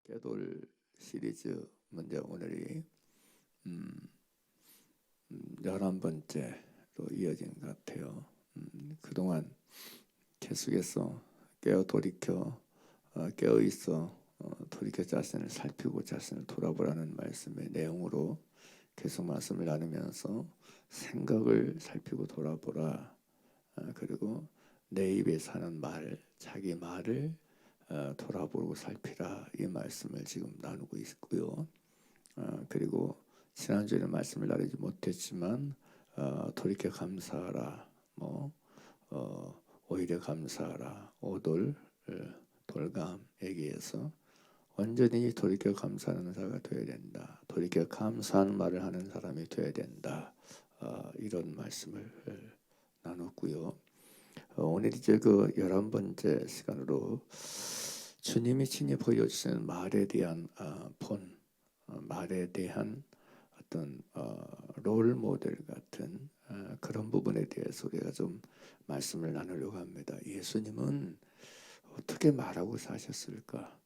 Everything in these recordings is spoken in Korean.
깨돌 시리즈 먼저 오늘이 11번째로 이어진 것 같아요. 그동안 계속해서 깨어 돌이켜 깨어 있어 돌이켜 자신을 살피고 자신을 돌아보라는 말씀의 내용으로 계속 말씀을 나누면서 생각을 살피고 돌아보라. 그리고 내 입에 사는 말, 자기 말을 돌아보고 살피라, 이 말씀을 지금 나누고 있고요. 그리고 지난주에는 말씀을 나누지 못했지만 돌이켜 감사하라, 오히려 감사하라, 오돌 돌감 얘기해서 완전히 돌이켜 감사하는 자가 되어야 된다. 돌이켜 감사하는 말을 하는 사람이 되어야 된다. 이런 말씀을 나눴고요. 오늘 이제 그 11번째 시간으로 주님이 친히 보여주시는 말에 대한 말에 대한 어떤 롤 모델 같은 그런 부분에 대해서 우리가 좀 말씀을 나누려고 합니다. 예수님은 어떻게 말하고 사셨을까?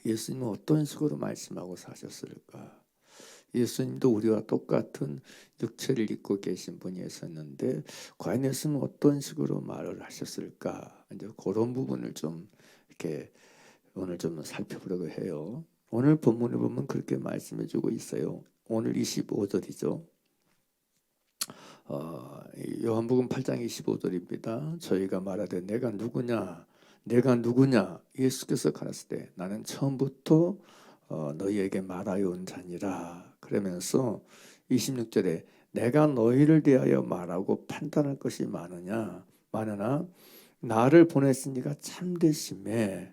예수님은 어떤 식으로 말씀하고 사셨을까? 예수님도 우리와 똑같은 육체를 입고 계신 분이었는데 과연 예수님은 어떤 식으로 말을 하셨을까? 이제 그런 부분을 좀 이렇게 오늘 좀 살펴보려고 해요. 오늘 본문을 보면 그렇게 말씀해주고 있어요. 오늘 25절이죠. 요한복음 8장 25절입니다. 저희가 말하되 내가 누구냐? 내가 누구냐? 예수께서 가라사대 때 나는 처음부터 너희에게 말하여 온 자니라. 그러면서 26절에 내가 너희를 대하여 말하고 판단할 것이 많으나 나를 보냈으니까 참되심에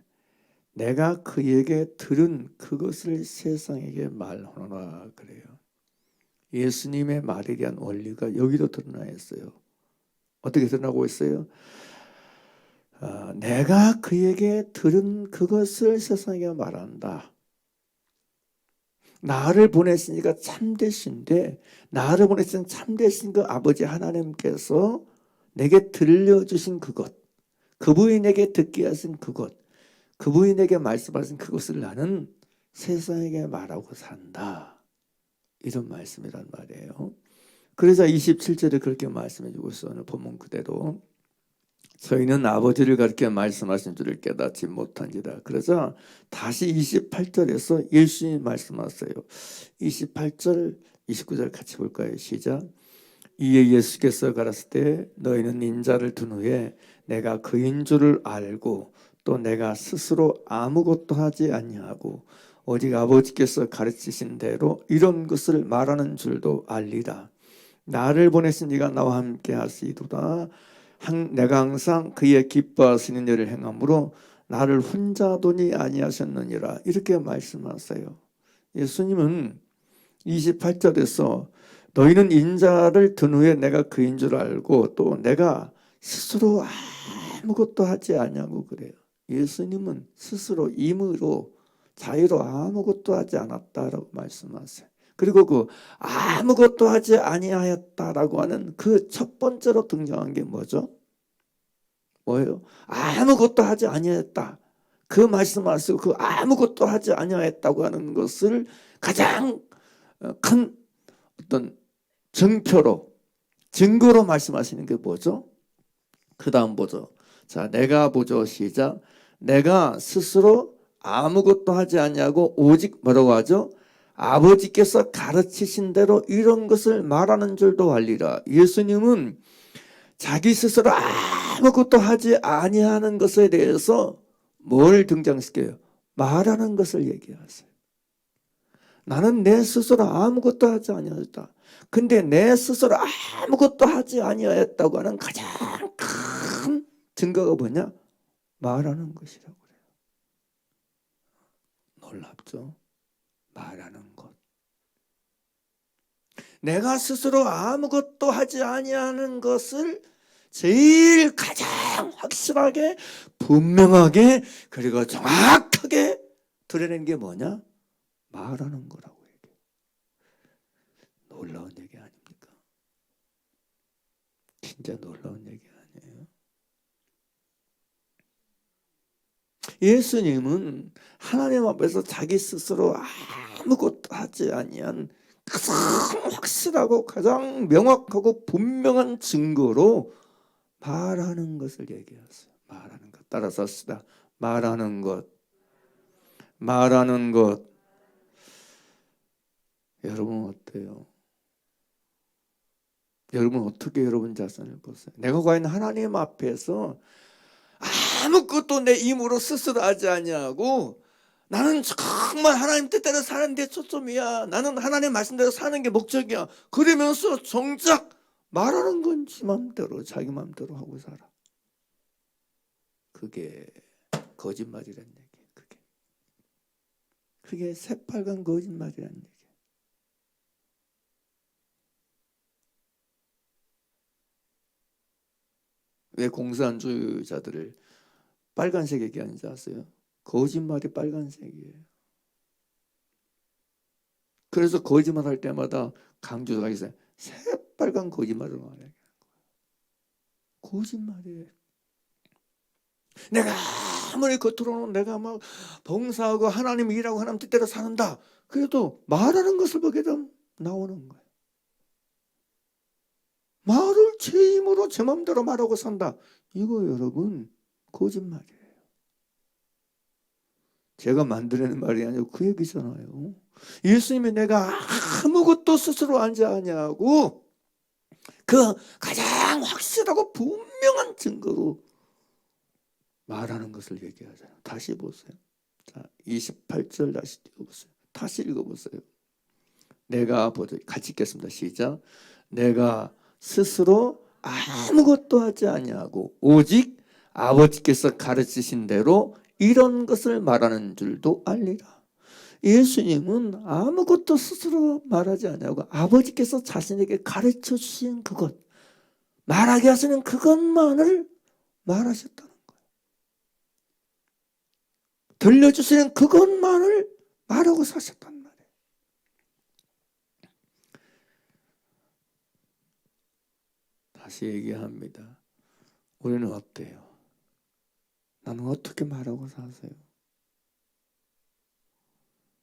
내가 그에게 들은 그것을 세상에게 말하노라. 그래요. 예수님의 말에 대한 원리가 여기도 드러나 있어요. 어떻게 드러나고 있어요? 내가 그에게 들은 그것을 세상에 말한다. 나를 보냈으니까 참되신데, 나를 보냈으니 참되신 그 아버지 하나님께서 내게 들려주신 그것, 그분이 내게 듣게 하신 그것, 그분이 내게 말씀하신 그것을 나는 세상에게 말하고 산다. 이런 말씀이란 말이에요. 그래서 27절에 그렇게 말씀해 주고 있어요. 오늘 본문 그대로. 저희는 아버지를 가르쳐 말씀하신 줄을 깨닫지 못한지라. 그래서 다시 28절에서 예수님이 말씀하세요. 28절, 29절 같이 볼까요? 시작. 이에 예수께서 가라사대 때 너희는 인자를 둔 후에 내가 그인 줄을 알고 또 내가 스스로 아무것도 하지 아니하고 오직 아버지께서 가르치신 대로 이런 것을 말하는 줄도 알리라. 나를 보내신 이가 나와 함께 하시도다. 내가 항상 그의 기뻐하시는 일을 행함으로 나를 혼자 두니 아니하셨느니라. 이렇게 말씀하세요. 예수님은 28절에서 너희는 인자를 든 후에 내가 그인 줄 알고 또 내가 스스로 아무것도 하지 아니하고 그래요. 예수님은 스스로 임의로 자유로 아무것도 하지 않았다라고 말씀하세요. 그리고 그 아무것도 하지 아니하였다라고 하는 그 첫 번째로 등장한 게 뭐죠? 뭐예요? 아무것도 하지 아니하였다. 그 말씀하시고 그 아무것도 하지 아니하였다고 하는 것을 가장 큰 어떤 증거로 말씀하시는 게 뭐죠? 그 다음 보죠. 자, 내가 보죠. 시작. 내가 스스로 아무것도 하지 않냐고 오직 뭐라고 하죠? 아버지께서 가르치신 대로 이런 것을 말하는 줄도 알리라. 예수님은 자기 스스로 아무것도 하지 아니하는 것에 대해서 뭘 등장시켜요? 말하는 것을 얘기하세요. 나는 내 스스로 아무것도 하지 아니하였다. 근데 내 스스로 아무것도 하지 아니하였다고 하는 가장 큰 증거가 뭐냐? 말하는 것이라고 그래요. 놀랍죠? 말하는 것. 내가 스스로 아무것도 하지 아니하는 것을 제일 가장 확실하게 분명하게 그리고 정확하게 드러낸 게 뭐냐? 말하는 거라고 얘기해요. 놀라운 얘기 아닙니까? 진짜 놀라운 얘기 아니에요? 예수님은 하나님 앞에서 자기 스스로 아무것도 하지 아니한 가장 확실하고 가장 명확하고 분명한 증거로 말하는 것을 얘기했어요. 말하는 것. 따라서 합시다. 말하는 것. 말하는 것. 여러분 어때요? 여러분 어떻게 여러분 자신을 보세요? 내가 과연 하나님 앞에서 아무것도 내 힘으로 스스로 하지 아니하고 나는 정말 하나님 뜻대로 사는 데 초점이야. 나는 하나님 말씀대로 사는 게 목적이야. 그러면서 정작 말하는 건 지 맘대로 자기 맘대로 하고 살아. 그게 거짓말이란 얘기예요. 그게 새빨간 거짓말이란 얘기예요. 왜 공산주의자들을 빨간색 얘기하는지 아세요? 거짓말이 빨간색이에요. 그래서 거짓말할 때마다 강조가 있어요. 새빨간 거짓말을 말해요. 거짓말이에요. 내가 아무리 겉으로는 내가 막 봉사하고 하나님 일하고 하나님 뜻대로 사는다. 그래도 말하는 것을 보게 되면 나오는 거예요. 말을 제 힘으로 제 마음대로 말하고 산다. 이거 여러분 거짓말이에요. 제가 만들어낸 말이 아니고 그 얘기잖아요. 예수님이 내가 아무것도 스스로 하지 아니하고 그 가장 확실하고 분명한 증거로 말하는 것을 얘기하잖아요. 다시 보세요. 자, 28절 다시 읽어보세요. 다시 읽어보세요. 내가 같이 읽겠습니다. 시작. 내가 스스로 아무것도 하지 아니하고 오직 아버지께서 가르치신 대로 이런 것을 말하는 줄도 알리라. 예수님은 아무것도 스스로 말하지 아니하고 아버지께서 자신에게 가르쳐 주신 그것, 말하게 하시는 그것만을 말하셨다는 거예요. 들려주시는 그것만을 말하고 사셨단 말이에요. 다시 얘기합니다. 우리는 어때요? 나는 어떻게 말하고 사세요?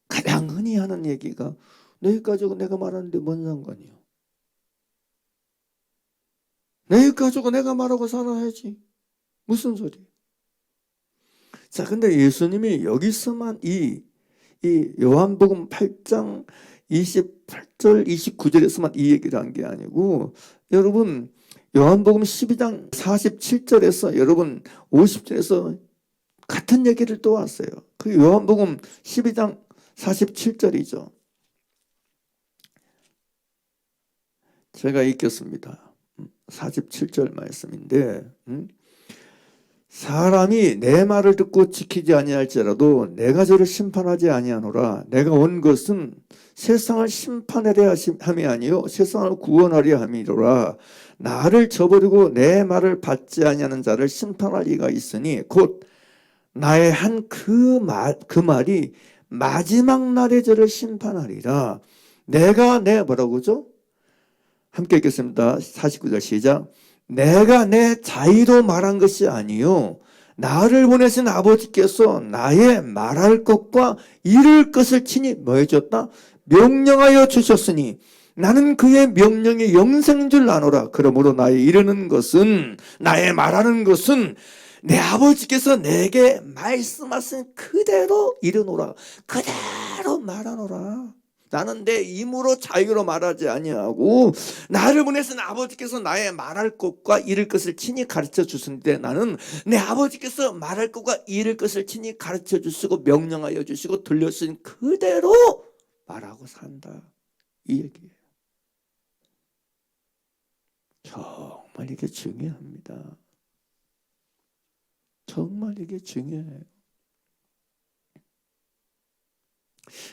가장 흔히 하는 얘기가 너희 가지고 내가 말하는데 뭔 상관이요? 너희 가지고 내가 말하고 살아야지. 무슨 소리? 자, 근데 예수님이 여기서만 이 요한복음 8장 28절 29절에서만 이 얘기를 한 게 아니고 여러분 요한복음 12장 47절에서 여러분 50절에서 같은 얘기를 또 왔어요. 그 요한복음 12장 47절이죠. 제가 읽겠습니다. 47절 말씀인데 사람이 내 말을 듣고 지키지 아니할지라도 내가 저를 심판하지 아니하노라. 내가 온 것은 세상을 심판하려 함이 아니요 세상을 구원하려 함이로라. 나를 저버리고 내 말을 받지 아니하는 자를 심판할 이가 있으니 곧 나의 한 그 말이 마지막 날에 저를 심판하리라. 내가 내 뭐라고죠? 함께 읽겠습니다. 49절 시작. 내가 내 자의로 말한 것이 아니요 나를 보내신 아버지께서 나의 말할 것과 이룰 것을 친히 뭐 해줬다? 명령하여 주셨으니 나는 그의 명령이 영생인 줄 아노라. 그러므로 나의 이르는 것은 나의 말하는 것은 내 아버지께서 내게 말씀하신 그대로 이르노라. 그대로 말하노라. 나는 내 힘으로 자유로 말하지 아니하고 나를 보내신 아버지께서 나의 말할 것과 이룰 것을 친히 가르쳐 주시는데 나는 내 아버지께서 말할 것과 이룰 것을 친히 가르쳐 주시고 명령하여 주시고 들려주신 그대로 말하고 산다. 이 얘기예요. 정말 이게 중요합니다. 정말 이게 중요해요.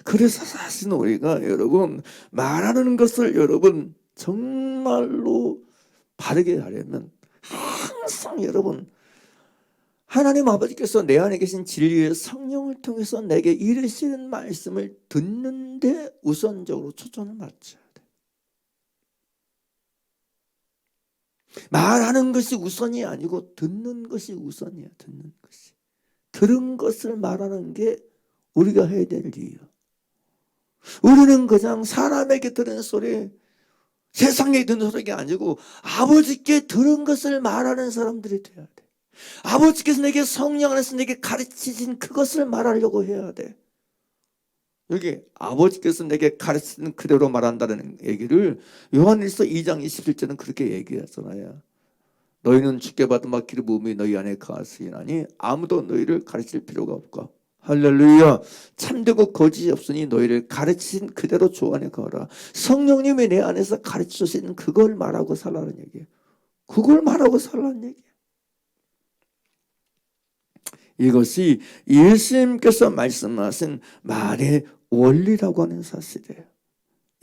그래서 사실 우리가 여러분 말하는 것을 여러분 정말로 바르게 하려면 항상 여러분 하나님 아버지께서 내 안에 계신 진리의 성령을 통해서 내게 이르시는 말씀을 듣는데 우선적으로 초점을 맞춰야 돼. 말하는 것이 우선이 아니고 듣는 것이 우선이야. 듣는 것이. 들은 것을 말하는 게 우리가 해야 될 일이에요. 우리는 그냥 사람에게 들은 소리, 세상에 듣는 소리가 아니고 아버지께 들은 것을 말하는 사람들이 돼야 돼. 아버지께서 내게 성령 안에서 내게 가르치신 그것을 말하려고 해야 돼. 여기 아버지께서 내게 가르치는 그대로 말한다는 얘기를 요한일서 2장 27절은 그렇게 얘기하잖아요. 너희는 주께 받은 바 기름 부음이 너희 안에 거하시나니 아무도 너희를 가르칠 필요가 없고. 할렐루야. 참되고 거짓이 없으니 너희를 가르치신 그대로 주 안에 거하라. 성령님이 내 안에서 가르쳐 주시는 그걸 말하고 살라는 얘기예요. 그걸 말하고 살라는 얘기예요. 이것이 예수님께서 말씀하신 말의 원리라고 하는 사실이에요.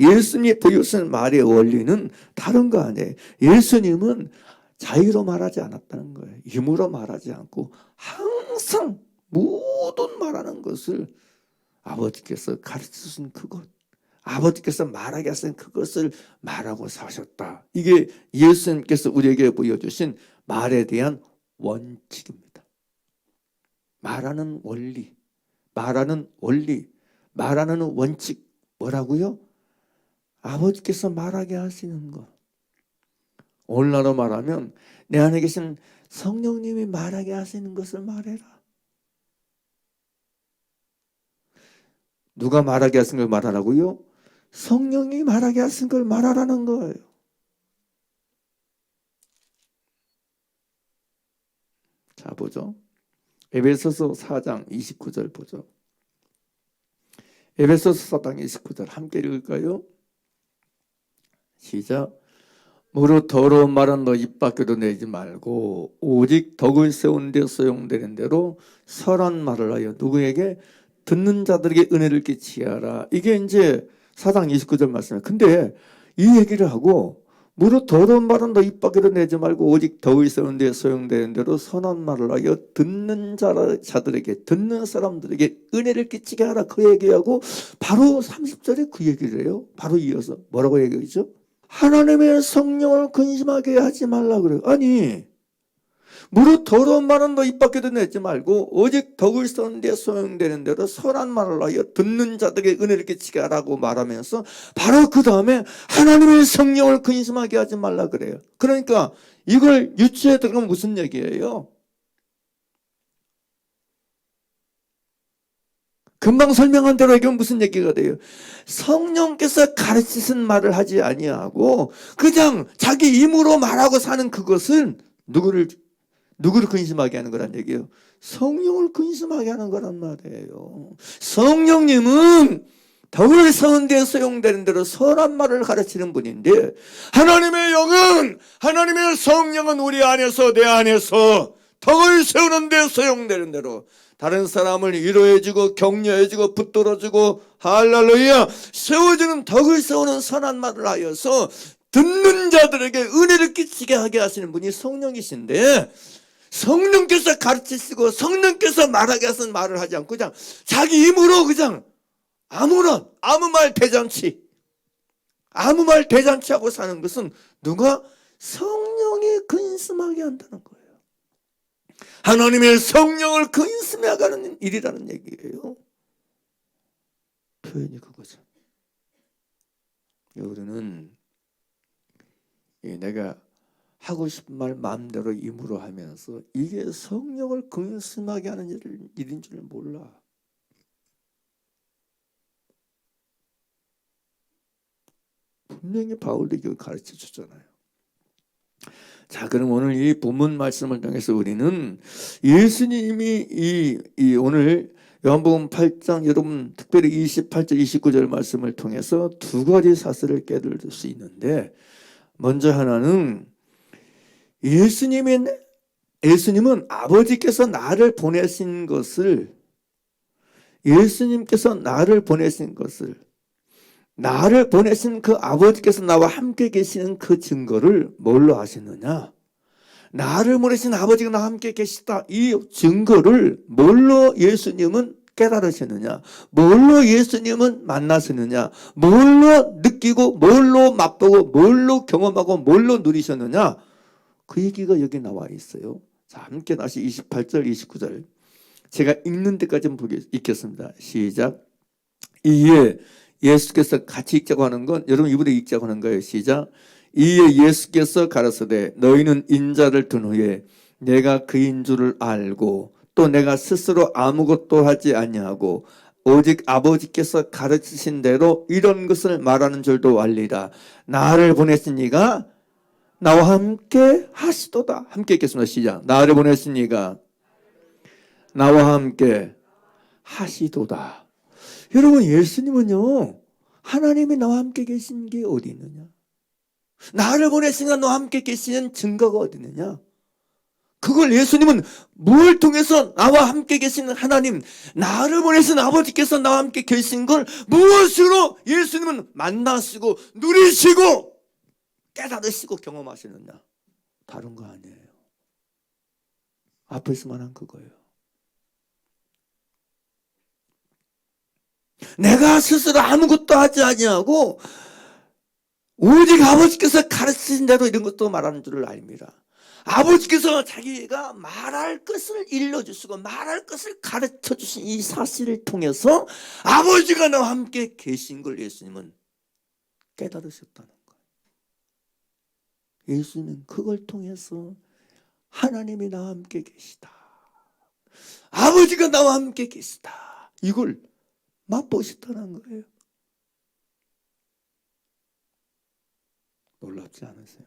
예수님이 보여주신 말의 원리는 다른 거 아니에요. 예수님은 자의로 말하지 않았다는 거예요. 힘으로 말하지 않고 항상 모든 말하는 것을 아버지께서 가르쳐주신 그것, 아버지께서 말하게 하신 그것을 말하고 사셨다. 이게 예수님께서 우리에게 보여주신 말에 대한 원칙입니다. 말하는 원리, 말하는 원칙 뭐라고요? 아버지께서 말하게 하시는 것. 오늘날로 말하면 내 안에 계신 성령님이 말하게 하시는 것을 말해라. 누가 말하게 하신 걸 말하라고요? 성령이 말하게 하신 걸 말하라는 거예요. 자, 보죠. 에베소서 4장 29절 보죠. 에베소서 4장 29절 함께 읽을까요? 시작. 무릇 더러운 말은 너 입 밖에도 내지 말고 오직 덕을 세우는 데 소용되는 대로 선한 말을 하여 누구에게? 듣는 자들에게 은혜를 끼치게 하라. 이게 이제 4장 29절 말씀이에요. 근데 이 얘기를 하고 무릇 더러운 말은 너 입 밖에도 내지 말고 오직 덕을 세우는 데 소용되는 대로 선한 말을 하여 듣는 자들에게, 듣는 사람들에게 은혜를 끼치게 하라. 그 얘기하고 바로 30절에 그 얘기를 해요. 바로 이어서 뭐라고 얘기하죠? 하나님의 성령을 근심하게 하지 말라 그래요. 아니, 무릇 더러운 말은 너 입 밖에도 내지 말고 오직 덕을 세우는 데 소용되는 대로 선한 말을 하여 듣는 자들에게 은혜를 끼치게 하라고 말하면서 바로 그 다음에 하나님의 성령을 근심하게 하지 말라 그래요. 그러니까 이걸 유추해 들어가면 무슨 얘기예요? 금방 설명한 대로 이게 무슨 얘기가 돼요? 성령께서 가르치신 말을 하지 아니하고 그냥 자기 힘으로 말하고 사는 그것은 누구를 근심하게 하는 거란 얘기예요? 성령을 근심하게 하는 거란 말이에요. 성령님은 덕을 세우는 데 소용되는 대로 선한 말을 가르치는 분인데 하나님의 영은, 하나님의 성령은 우리 안에서, 내 안에서 덕을 세우는 데 소용되는 대로 다른 사람을 위로해주고 격려해주고 붙들어주고 할렐루야 세워주는 덕을 세우는 선한 말을 하여서 듣는 자들에게 은혜를 끼치게 하게 하시는 분이 성령이신데 성령께서 가르치시고 성령께서 말하게 하신 말을 하지 않고 그냥 자기 힘으로 그냥 아무 말 대잔치 하고 사는 것은 누가? 성령이 근심하게 한다는 거예요. 하나님의 성령을 근심하게 하는 일이라는 얘기예요. 표현이 그거죠. 우리는 내가 하고 싶은 말 마음대로 힘으로 하면서 이게 성령을 근심하게 하는 일인 줄 몰라. 분명히 바울도 이걸 가르쳐 주잖아요. 자, 그럼 오늘 이 본문 말씀을 통해서 우리는 예수님이 이 오늘 요한복음 8장 여러분 특별히 28절 29절 말씀을 통해서 두 가지 사실을 깨달을 수 있는데 먼저 하나는 예수님은 아버지께서 나를 보내신 것을 나를 보내신 그 아버지께서 나와 함께 계시는 그 증거를 뭘로 하시느냐? 나를 보내신 아버지가 나와 함께 계시다. 이 증거를 뭘로 예수님은 깨달으시느냐? 뭘로 예수님은 만나시느냐? 뭘로 느끼고 뭘로 맛보고 뭘로 경험하고 뭘로 누리셨느냐? 그 얘기가 여기 나와 있어요. 자, 함께 다시 28절 29절 제가 읽는 데까지 읽겠습니다. 시작. 이에 예수께서 같이 읽자고 하는 건 여러분 이분이 읽자고 하는 거예요. 시작. 이에 예수께서 가라사대 너희는 인자를 둔 후에 내가 그인 줄을 알고 또 내가 스스로 아무것도 하지 아니하고 오직 아버지께서 가르치신 대로 이런 것을 말하는 줄도 알리라. 나를 보냈으니가 나와 함께 하시도다. 함께 읽겠습니다. 시작. 나를 보냈으니가 나와 함께 하시도다. 여러분 예수님은요 하나님이 나와 함께 계신 게 어디 있느냐? 나를 보냈으니까 너와 함께 계시는 증거가 어디 있느냐? 그걸 예수님은 뭘 통해서 나와 함께 계시는 하나님, 나를 보내신 아버지께서 나와 함께 계신 걸 무엇으로 예수님은 만나시고 누리시고 깨달으시고 경험하시느냐? 다른 거 아니에요. 앞에서만 한 그거예요. 내가 스스로 아무것도 하지 아니하고 오직 아버지께서 가르치신 대로 이런 것도 말하는 줄을 알미라. 아버지께서 자기가 말할 것을 일러주시고 말할 것을 가르쳐주신 이 사실을 통해서 아버지가 나와 함께 계신 걸 예수님은 깨달으셨다는 거예요. 예수님은 그걸 통해서 하나님이 나와 함께 계시다, 아버지가 나와 함께 계시다, 이걸 맛보셨다는 거예요. 놀랍지 않으세요?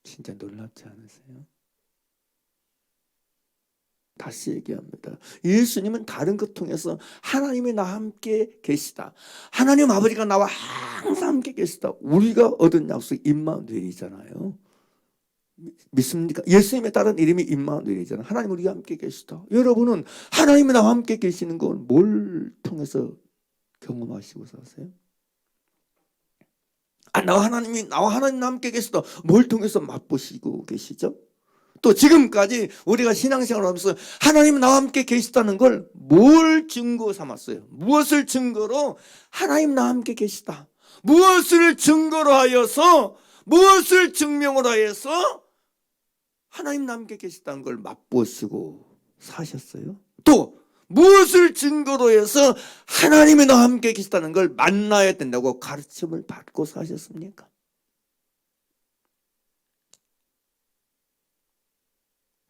진짜 놀랍지 않으세요? 다시 얘기합니다. 예수님은 다른 것 통해서 하나님이 나와 함께 계시다, 하나님 아버지가 나와 항상 함께 계시다, 우리가 얻은 약속 임마누엘이잖아요. 믿습니까? 예수님에 따른 이름이 임마누엘이잖아요. 하나님 우리가 함께 계시다. 여러분은 하나님이 나와 함께 계시는 건 뭘 통해서 경험하시고 사세요? 나와 하나님 함께 계시다. 뭘 통해서 맛보시고 계시죠? 또 지금까지 우리가 신앙생활을 하면서 하나님 나와 함께 계시다는 걸 뭘 증거 삼았어요? 무엇을 증거로 하나님 나와 함께 계시다, 무엇을 증거로 하여서, 무엇을 증명으로 하여서 하나님 나와 함께 계시다는 걸 맛보시고 사셨어요? 또 무엇을 증거로 해서 하나님이 나와 함께 계시다는 걸 만나야 된다고 가르침을 받고 사셨습니까?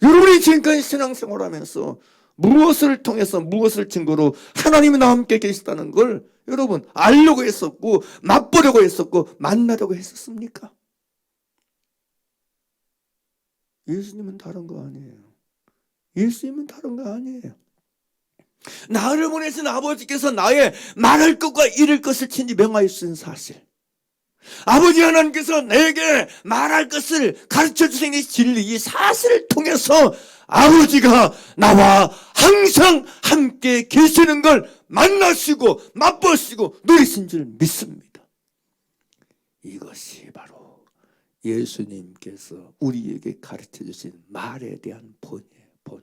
여러분이 지금까지 신앙생활을 하면서 무엇을 통해서 무엇을 증거로 하나님이 나와 함께 계시다는 걸 여러분 알려고 했었고 맛보려고 했었고 만나려고 했었습니까? 예수님은 다른 거 아니에요. 예수님은 다른 거 아니에요. 나를 보내신 아버지께서 나의 말할 것과 이룰 것을 친히 명하였은 사실, 아버지 하나님께서 내게 말할 것을 가르쳐주신 이 진리, 이 사실을 통해서 아버지가 나와 항상 함께 계시는 걸 만나시고 맛보시고 누리신 줄 믿습니다. 이것이 바로 예수님께서 우리에게 가르쳐주신 말에 대한 본이에요. 본.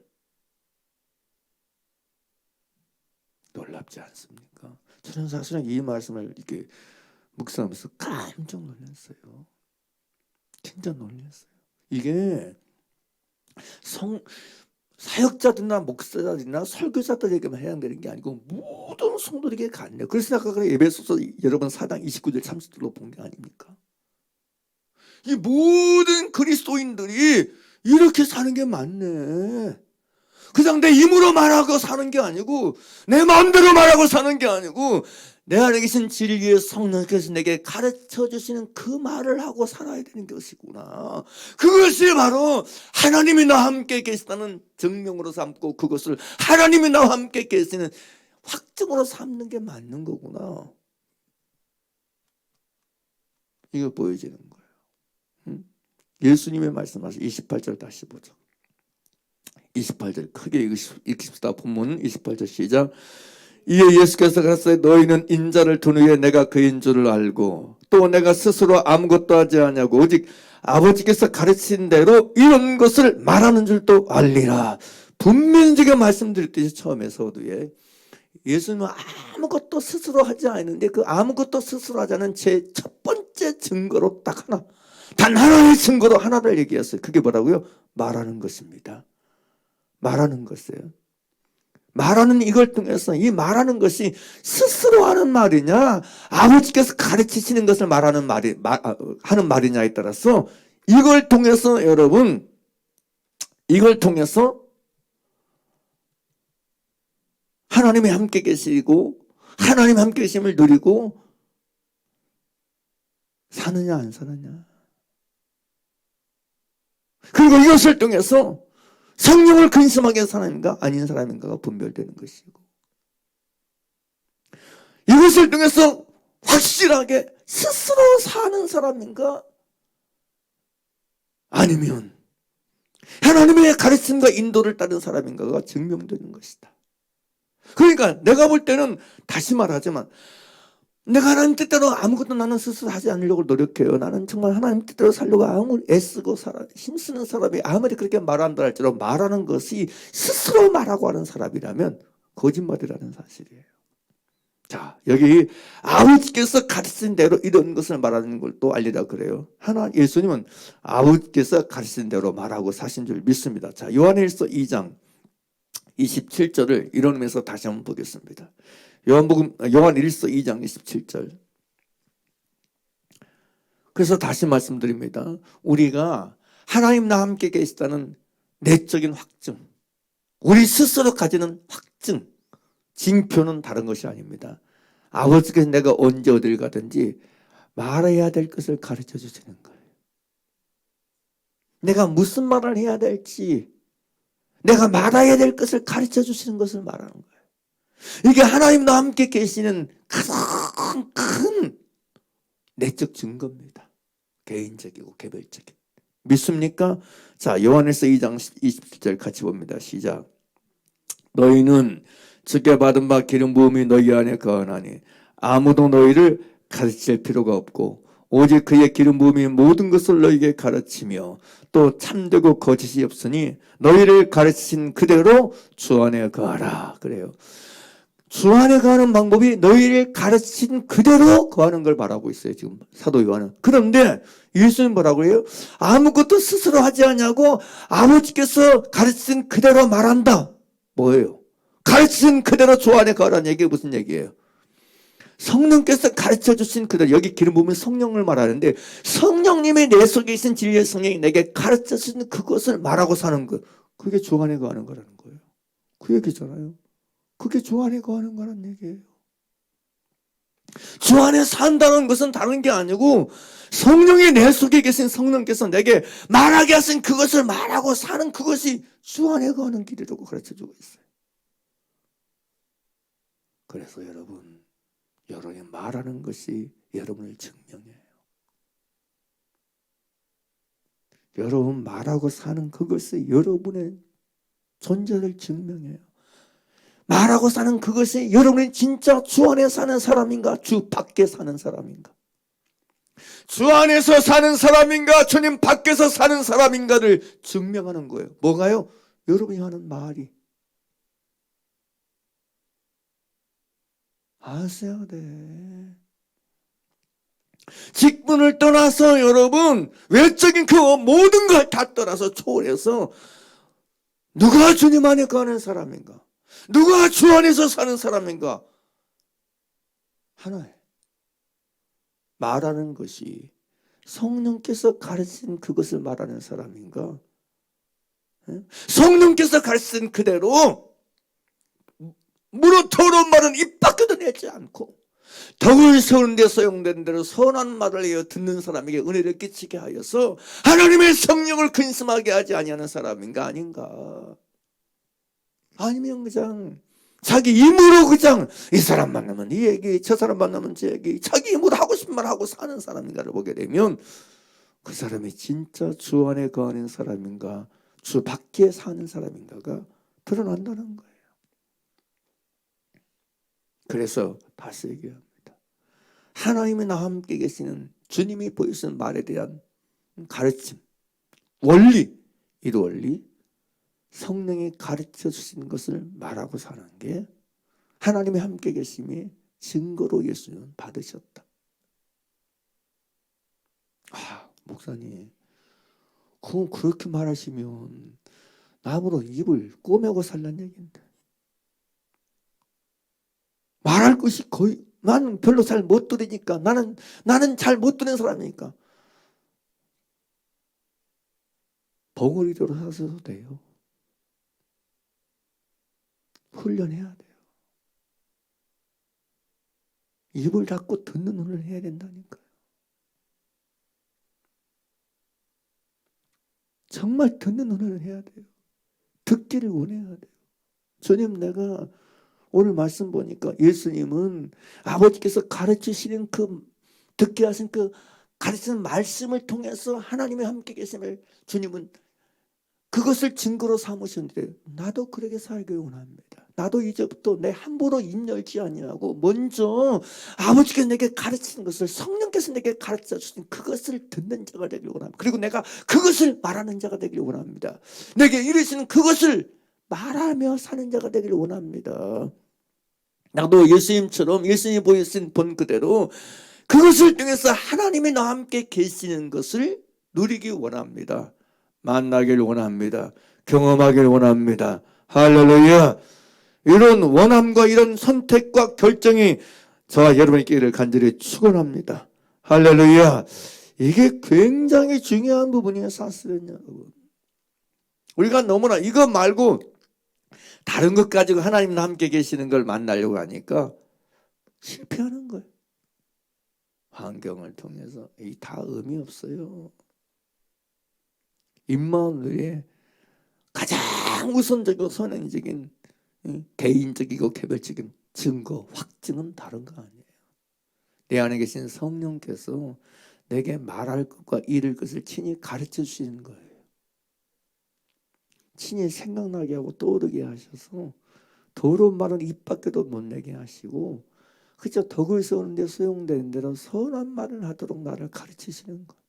놀랍지 않습니까? 저는 사실은 이 말씀을 이렇게 묵상하면서 깜짝 놀랐어요. 진짜 놀랐어요. 이게 사역자들이나 목사들이나 설교자들에게만 해당되는 게 아니고 모든 성도들에게 가능해요. 그래서 아까 에베소서 여러분 4장 29절 30절로 본 게 아닙니까? 이 모든 그리스도인들이 이렇게 사는 게 맞네. 그냥 내 힘으로 말하고 사는 게 아니고 내 마음대로 말하고 사는 게 아니고 내 안에 계신 진리의 성령께서 내게 가르쳐 주시는 그 말을 하고 살아야 되는 것이구나. 그것이 바로 하나님이 나와 함께 계시다는 증명으로 삼고 그것을 하나님이 나와 함께 계시는 확증으로 삼는 게 맞는 거구나. 이거 보여지는 거예요. 예수님의 말씀하신 28절 다시 보죠. 28절 크게 읽읍시다. 본문 28절 시작. 이에 예수께서 가라사대 너희는 인자를 둔 후에 내가 그인 줄을 알고 또 내가 스스로 아무것도 하지 아니하고 오직 아버지께서 가르친 대로 이런 것을 말하는 줄도 알리라. 분명히 제가 말씀드렸듯이 처음에서도 예수님은 아무것도 스스로 하지 않는데 그 아무것도 스스로 하지 않은 제 첫 번째 증거로 딱 하나, 단 하나의 증거로 하나를 얘기했어요. 그게 뭐라고요? 말하는 것입니다. 말하는 것이에요. 말하는 이걸 통해서 이 말하는 것이 스스로 하는 말이냐 아버지께서 가르치시는 것을 하는 말이냐에 따라서 이걸 통해서 여러분 이걸 통해서 하나님이 함께 계시고 하나님 함께 계심을 누리고 사느냐 안 사느냐. 그리고 이것을 통해서 성령을 근심하게 한 사람인가 아닌 사람인가가 분별되는 것이고 이것을 통해서 확실하게 스스로 사는 사람인가 아니면 하나님의 가르침과 인도를 따른 사람인가가 증명되는 것이다. 그러니까 내가 볼 때는 다시 말하지만 내가 하나님 뜻대로 아무것도 나는 스스로 하지 않으려고 노력해요. 나는 정말 하나님 뜻대로 살려고 아무리 애쓰고 힘쓰는 사람이 아무리 그렇게 말한다 할지라도 말하는 것이 스스로 말하고 하는 사람이라면 거짓말이라는 사실이에요. 자, 여기 아버지께서 가르친 대로 이런 것을 말하는 걸 또 알리라 그래요. 예수님은 아버지께서 가르친 대로 말하고 사신 줄 믿습니다. 자, 요한일서 2장 27절을 이런 의미에서 다시 한번 보겠습니다. 요한일서 2장 27절. 그래서 다시 말씀드립니다. 우리가 하나님과 함께 계시다는 내적인 확증, 우리 스스로 가지는 확증, 징표는 다른 것이 아닙니다. 아버지께서 내가 언제 어딜 가든지 말해야 될 것을 가르쳐 주시는 거예요. 내가 무슨 말을 해야 될지, 내가 말해야 될 것을 가르쳐 주시는 것을 말하는 거예요. 이게 하나님과 함께 계시는 가장 큰 내적 증거입니다. 개인적이고 개별적인. 믿습니까? 자, 요한일서 2장 27절 같이 봅니다. 시작. 너희는 주께 받은 바 기름 부음이 너희 안에 거하나니 아무도 너희를 가르칠 필요가 없고 오직 그의 기름 부음이 모든 것을 너희에게 가르치며 또 참되고 거짓이 없으니 너희를 가르치신 그대로 주 안에 거하라. 그래요. 주 안에 거하는 방법이 너희를 가르친 그대로 거하는 걸 말하고 있어요. 지금 사도 요한은. 그런데 예수님 뭐라고 해요? 아무것도 스스로 하지 않냐고 아버지께서 가르친 그대로 말한다. 뭐예요? 가르친 그대로 주 안에 거하라는 얘기가 무슨 얘기예요? 성령께서 가르쳐 주신 그대로, 여기 기름 부으면 성령을 말하는데 성령님이 내 속에 있는 진리의 성령이 내게 가르쳐 주신 그것을 말하고 사는 것, 그게 주 안에 거하는 거라는 거예요. 그 얘기잖아요. 그게 주 안에 거하는 거란 얘기예요. 주 안에 산다는 것은 다른 게 아니고 성령이 내 속에 계신 성령께서 내게 말하게 하신 그것을 말하고 사는 그것이 주 안에 거하는 길이라고 가르쳐주고 있어요. 그래서 여러분이 말하는 것이 여러분을 증명해요. 여러분 말하고 사는 그것이 여러분의 존재를 증명해요. 말하고 사는 그것이 여러분이 진짜 주 안에 사는 사람인가 주 밖에 사는 사람인가, 주 안에서 사는 사람인가 주님 밖에서 사는 사람인가를 증명하는 거예요. 뭐가요? 여러분이 하는 말이. 아셔야 돼. 직분을 떠나서 여러분 외적인 그 모든 걸 다 떠나서 초월해서 누가 주님 안에 거하는 사람인가, 누가 주 안에서 사는 사람인가, 하나에 말하는 것이 성령께서 가르친 그것을 말하는 사람인가, 성령께서 가르친 그대로 무릇 더러운 말은 입 밖에도 내지 않고 덕을 세우는 데 소용되는 대로 선한 말을 하여 듣는 사람에게 은혜를 끼치게 하여서 하나님의 성령을 근심하게 하지 아니하는 사람인가 아닌가, 아니면 그냥 자기 힘으로 그냥 이 사람 만나면 이 얘기, 저 사람 만나면 저 얘기, 자기 힘으로 하고 싶은 말 하고 사는 사람인가를 보게 되면 그 사람이 진짜 주 안에 거하는 사람인가 주 밖에 사는 사람인가가 드러난다는 거예요. 그래서 다시 얘기합니다. 하나님이 나와 함께 계시는 주님이 보여주신 말에 대한 가르침, 원리, 이 원리, 성령이 가르쳐 주신 것을 말하고 사는 게 하나님이 함께 계심이 증거로 예수님은 받으셨다. 목사님, 그건 그렇게 말하시면 나무로 입을 꼬매고 살란 얘기인데 말할 것이 거의 나는 별로 잘 못 들으니까 나는 잘 못 듣는 사람이니까 벙어리로 사셔도 돼요. 훈련해야 돼요. 입을 닫고 듣는 훈련을 해야 된다니까요. 정말 듣는 훈련을 해야 돼요. 듣기를 원해야 돼요. 주님, 내가 오늘 말씀 보니까 예수님은 아버지께서 가르치시는 듣게 하신 가르치는 말씀을 통해서 하나님이 함께 계심을 주님은 그것을 증거로 삼으셨는데 나도 그렇게 살길 원합니다. 나도 이제부터 내 함부로 입 열지 아니하고 먼저 아버지께서 내게 가르치는 것을 성령께서 내게 가르쳐 주신 그것을 듣는 자가 되길 원합니다. 그리고 내가 그것을 말하는 자가 되길 원합니다. 내게 이르시는 그것을 말하며 사는 자가 되길 원합니다. 나도 예수님처럼 예수님이 보여주신 본 그대로 그것을 통해서 하나님이 나와 함께 계시는 것을 누리기 원합니다. 만나길 원합니다. 경험하길 원합니다. 할렐루야. 이런 원함과 이런 선택과 결정이 저와 여러분의 있기를 간절히 축원합니다. 할렐루야. 이게 굉장히 중요한 부분이에요. 사실은 여러분. 우리가 너무나 이거 말고 다른 것 가지고 하나님과 함께 계시는 걸 만나려고 하니까 실패하는 거예요. 환경을 통해서 이 다 의미 없어요. 임마누엘의 가장 우선적이고 선행적인 개인적이고 개별적인 증거, 확증은 다른 거 아니에요. 내 안에 계신 성령께서 내게 말할 것과 이룰 것을 친히 가르쳐 주시는 거예요. 친히 생각나게 하고 떠오르게 하셔서 더러운 말은 입 밖에도 못 내게 하시고 그저 덕을 세우는데 소용되는 대로 선한 말을 하도록 나를 가르치시는 거예요.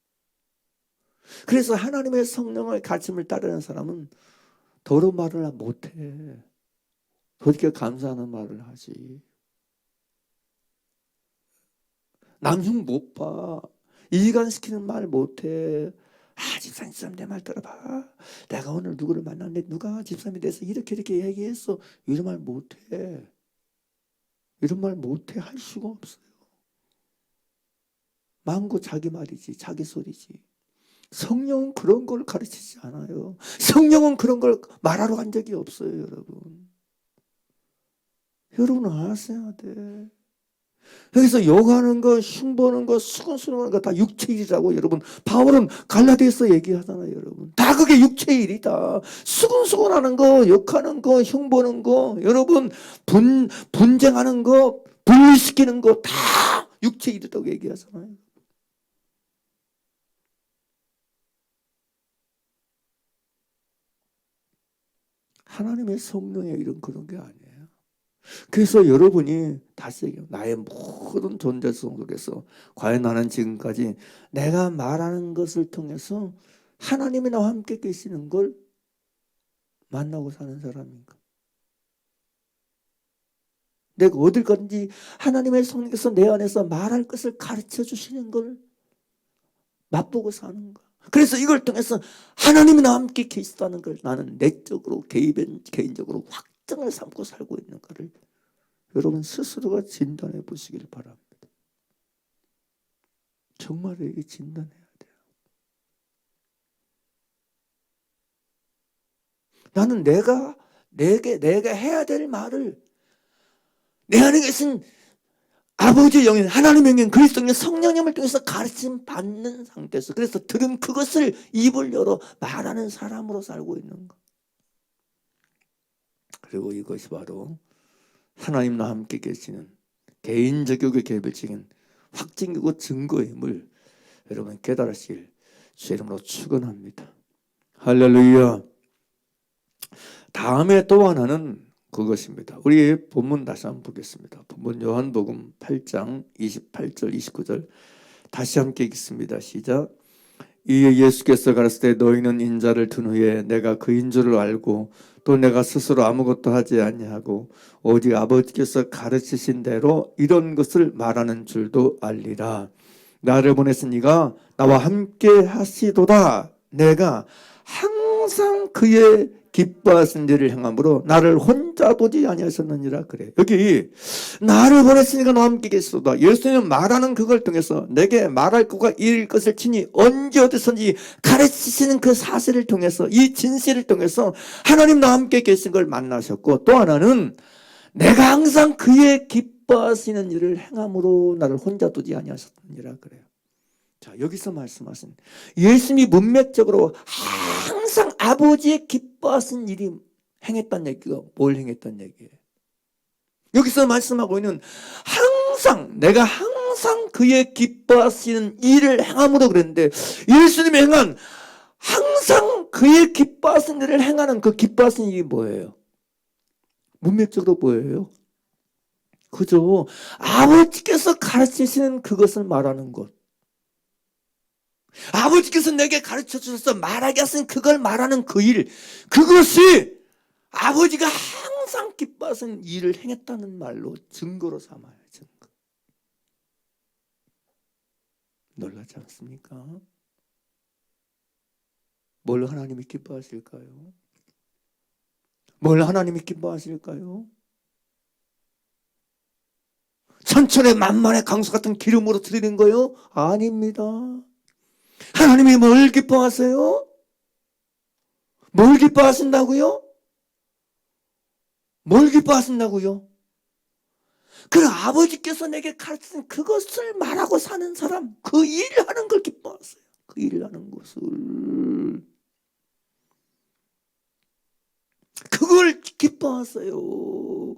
그래서 하나님의 성령의 가르침을 따르는 사람은 더러운 말을 못해. 그렇게 감사하는 말을 하지. 남흉 못 봐. 이간시키는 말 못해. 집사님 내 말 들어봐. 내가 오늘 누구를 만났는데 누가 집사님에 대해서 이렇게 얘기했어. 이런 말 못해. 이런 말 못해. 할 수가 없어요. 망고 자기 말이지. 자기 소리지. 성령은 그런 걸 가르치지 않아요. 성령은 그런 걸 말하러 간 적이 없어요. 여러분. 여러분은 아셔야 돼. 여기서 욕하는 거, 흉보는 거, 수근수근하는 거 다 육체의 일이라고 여러분. 바울은 갈라디아서 얘기하잖아요. 여러분. 다 그게 육체의 일이다. 수근수근하는 거, 욕하는 거, 흉보는 거, 여러분 분쟁하는 거, 분리시키는 거 다 육체의 일이라고 얘기하잖아요. 하나님의 성령의 일은 그런 게 아니에요. 그래서 여러분이 다시 얘기해요. 나의 모든 존재성 속에서 과연 나는 지금까지 내가 말하는 것을 통해서 하나님이 나와 함께 계시는 걸 만나고 사는 사람인가? 내가 어딜 가든지 하나님의 성령께서 내 안에서 말할 것을 가르쳐 주시는 걸 맛보고 사는가? 그래서 이걸 통해서 하나님이 나와 함께 계시다는 걸 나는 내적으로 개인적으로 확정을 삼고 살고 있는가를 여러분 스스로가 진단해 보시길 바랍니다. 정말 이게 진단해야 돼요. 나는 내가 해야 될 말을 내 안에 계신 아버지의 영인, 하나님의 영인, 그리스도의 성령님을 통해서 가르침 받는 상태에서 그래서 들은 그것을 입을 열어 말하는 사람으로 살고 있는 것. 그리고 이것이 바로 하나님과 함께 계시는 개인적이고 개별적인 확증이고 증거임을 여러분 깨달으시길 주의 이름으로 축원합니다. 할렐루야. 다음에 또 하나는 그것입니다. 우리 본문 다시 한번 보겠습니다. 본문 요한복음 8장 28절 29절 다시 함께 읽습니다. 시작. 이에 예수께서 가라사대 너희는 인자를 둔 후에 내가 그인 줄을 알고 또 내가 스스로 아무것도 하지 아니하고 오직 아버지께서 가르치신 대로 이런 것을 말하는 줄도 알리라. 나를 보내신 이가 나와 함께 하시도다. 내가 항상 그의 기뻐하신 일을 행함으로 나를 혼자 두지 아니하셨느니라 그래. 여기 나를 보냈으니까 너와 함께 계시도다. 예수님 말하는 그걸 통해서 내게 말할 것과 이룰 것을 친히 언제 어디서든지 가르치시는 그 사실을 통해서, 이 진실을 통해서 하나님 나와 함께 계신 걸 만나셨고, 또 하나는 내가 항상 그의 기뻐하시는 일을 행함으로 나를 혼자 두지 아니하셨느니라 그래요. 자, 여기서 말씀하신 예수님이 문맥적으로 항상 아버지의 기뻐하신 일이 행했다는 얘기가 뭘 행했다는 얘기예요? 여기서 말씀하고 있는 항상, 내가 항상 그의 기뻐하시는 일을 행함으로 그랬는데, 예수님이 행한 항상 그의 기뻐하시는 일을 행하는 그 기뻐하시는 일이 뭐예요? 문맥적으로 뭐예요? 그죠? 아버지께서 가르치시는 그것을 말하는 것. 아버지께서 내게 가르쳐 주셔서 말하게 하신 그걸 말하는 그 일, 그것이 아버지가 항상 기뻐하신 일을 행했다는 말로 증거로 삼아요. 증거. 놀라지 않습니까? 뭘 하나님이 기뻐하실까요? 뭘 하나님이 기뻐하실까요? 천천의 만만의 강수 같은 기름으로 드리는 거요? 아닙니다. 하나님이 뭘 기뻐하세요? 뭘 기뻐하신다고요? 뭘 기뻐하신다고요? 그 아버지께서 내게 가르친 그것을 말하고 사는 사람, 그 일을 하는 걸 기뻐하세요. 그 일을 하는 것을. 그걸 기뻐하세요.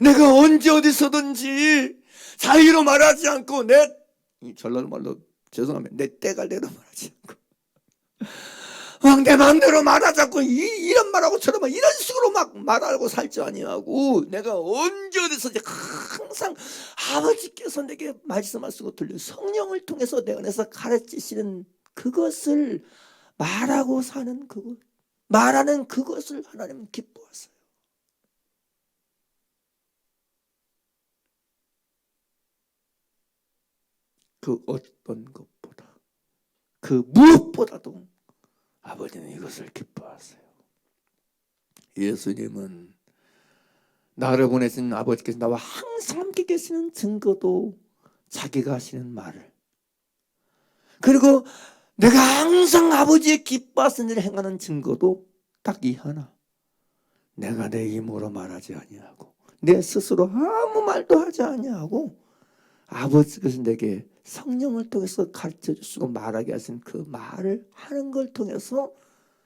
내가 언제 어디서든지 자유로 말하지 않고, 내 전라도 말로 죄송합니다, 내 때갈대로 말하지 않고 막 내 마음대로 말하지 않고 이런 말하고 저런 말 이런 식으로 막 말하고 살지 아니하고, 내가 언제 어디서든지 항상 아버지께서 내게 말씀하시고 들려 성령을 통해서 내 안에서 가르치시는 그것을 말하고 사는 그것, 말하는 그것을 하나님은 기뻐하세요. 그 어떤 것보다, 그 무엇보다도 아버지는 이것을 기뻐하세요. 예수님은 나를 보내신 아버지께서 나와 항상 함께 계시는 증거도 자기가 하시는 말을, 그리고 내가 항상 아버지의 기뻐하시는 일을 행하는 증거도 딱 이 하나. 내가 내 힘으로 말하지 아니하고 내 스스로 아무 말도 하지 아니하고 아버지께서 내게 성령을 통해서 가르쳐 주시고 말하게 하신 그 말을 하는 걸 통해서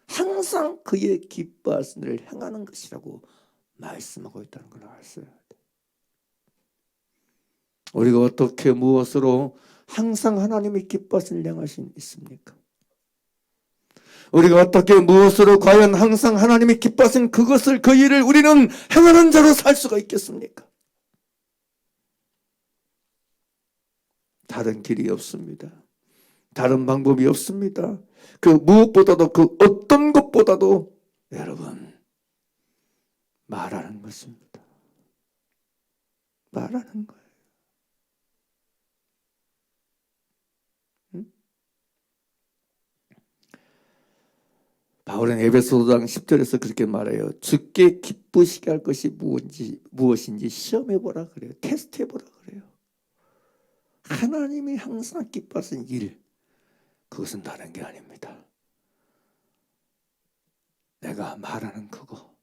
항상 그의 기뻐하시는 일을 행하는 것이라고 말씀하고 있다는 걸 알았어요. 우리가 어떻게 무엇으로 항상 하나님이 기뻐하시는 일을 행하신 있습니까? 우리가 어떻게 무엇으로 과연 항상 하나님이 기뻐하신 그것을, 그 일을 우리는 행하는 자로 살 수가 있겠습니까? 다른 길이 없습니다. 다른 방법이 없습니다. 그 무엇보다도, 그 어떤 것보다도 여러분 말하는 것입니다. 말하는 거예요. 바울은 에베소 5장 10절에서 그렇게 말해요. 주께 기쁘시게 할 것이 무엇인지 시험해보라 그래요. 테스트해보라 그래요. 하나님이 항상 기뻐하시는 일, 그것은 다른 게 아닙니다. 내가 말하는 그거,